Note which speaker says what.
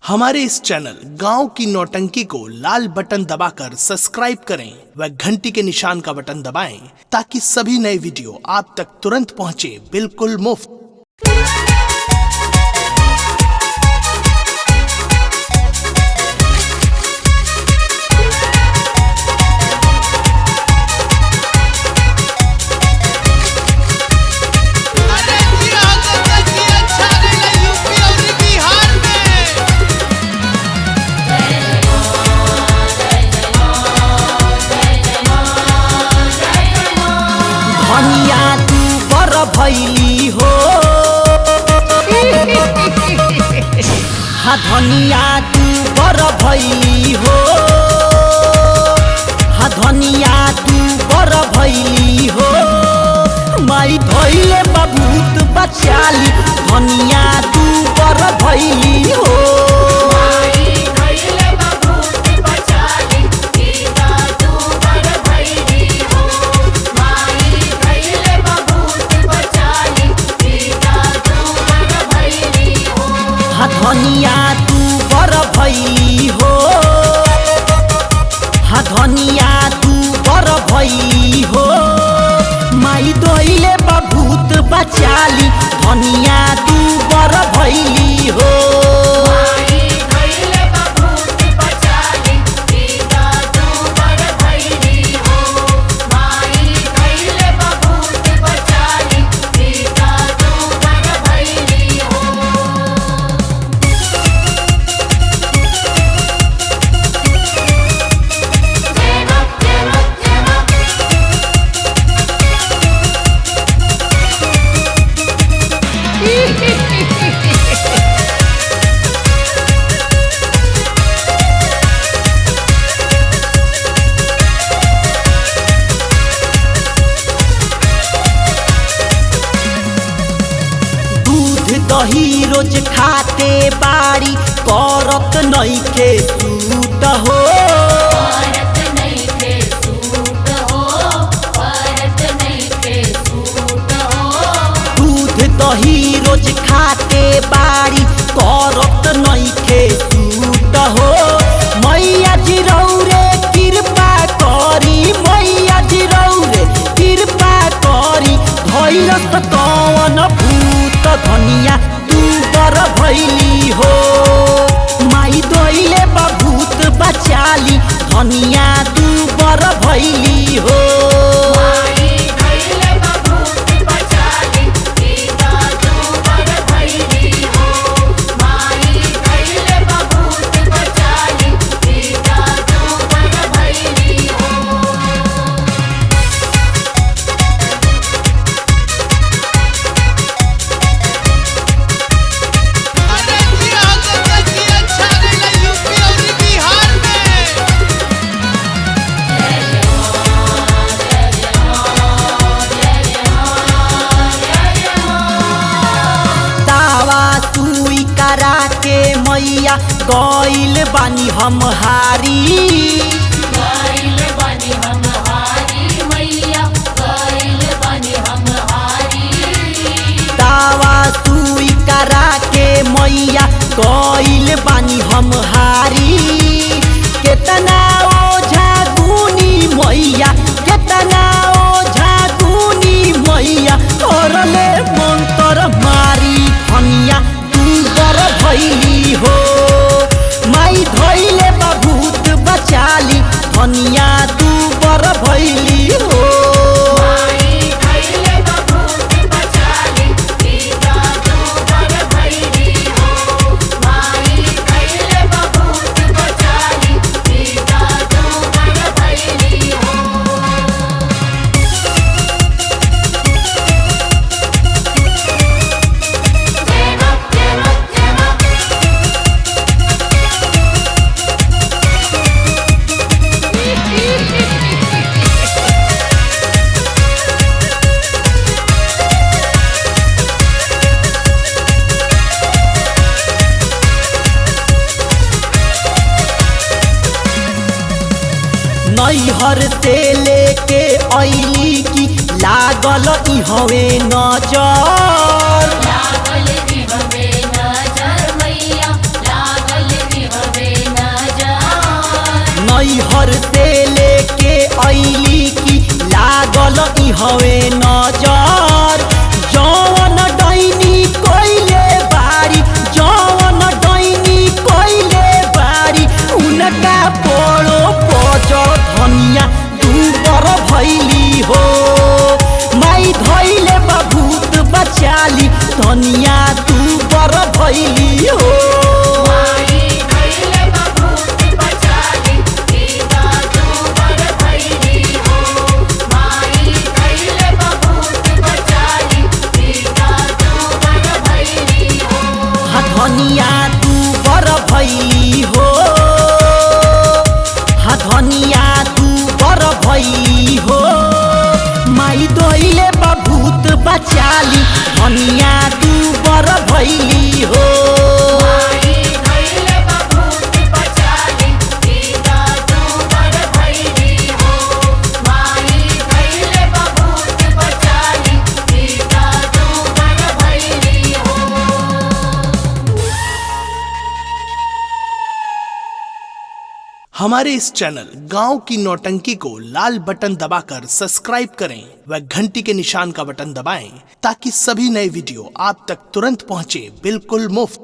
Speaker 1: हमारे इस चैनल गांव की नौटंकी को लाल बटन दबाकर सब्सक्राइब करें व घंटी के निशान का बटन दबाएं ताकि सभी नए वीडियो आप तक तुरंत पहुंचे बिल्कुल मुफ्त।
Speaker 2: धनिया तू बर भैली हो हाँ धनिया तू बर भैली हो हाँ धनिया तू बर भैली हो माई धैले बबूत बचाली धनिया तू बर भैली हो धनिया तू बर भैली हो हाँ धनिया तू बर भैली हो माई धैले बबूत बचाली धनिया तू बर भैली हो। दही रोज खाते बाड़ी करत नइखे सूट हो दूध दही रोज खाते बाड़ी करत नइखे सूट हो मैया जी रौरे कृपा करी मैया जी रौरे कृपा करी धैरत कौन भूत धनिया तू बर भैली हो माई धैले बबूत बचाली धनिया तू बर भैली हो। करा के मैया गइल बानी हम हारी दावा सुई करा के मैया गइल बानी हम हारी केतना ओझा गुनी मैया केतना ओझा गुनी मैया करले मंत्र मारी धनिया बर भैली हो माई धैले बबूत बचाली धनिया तू बर भैली हो। नैहर से लेके अइली की लागल इहवे नजर नैहर से लेके अइली की लागल ई हवे नजर। जौन डैनी कोइले बारी, जौन डैनी कोइले बारी, उनका बड़ो पजर धनिया दूबर भैली हो। माई धैले बा भूत बचाली धनिया दूबर भैली हो। धनिया दूबर भैली हो, धनिया दूबर भैली हो। माई धैले बा भूत बचाली धनिया दूबर भैली हो।
Speaker 1: हमारे इस चैनल गांव की नौटंकी को लाल बटन दबाकर सब्सक्राइब करें व घंटी के निशान का बटन दबाएं ताकि सभी नए वीडियो आप तक तुरंत पहुंचे बिल्कुल मुफ्त।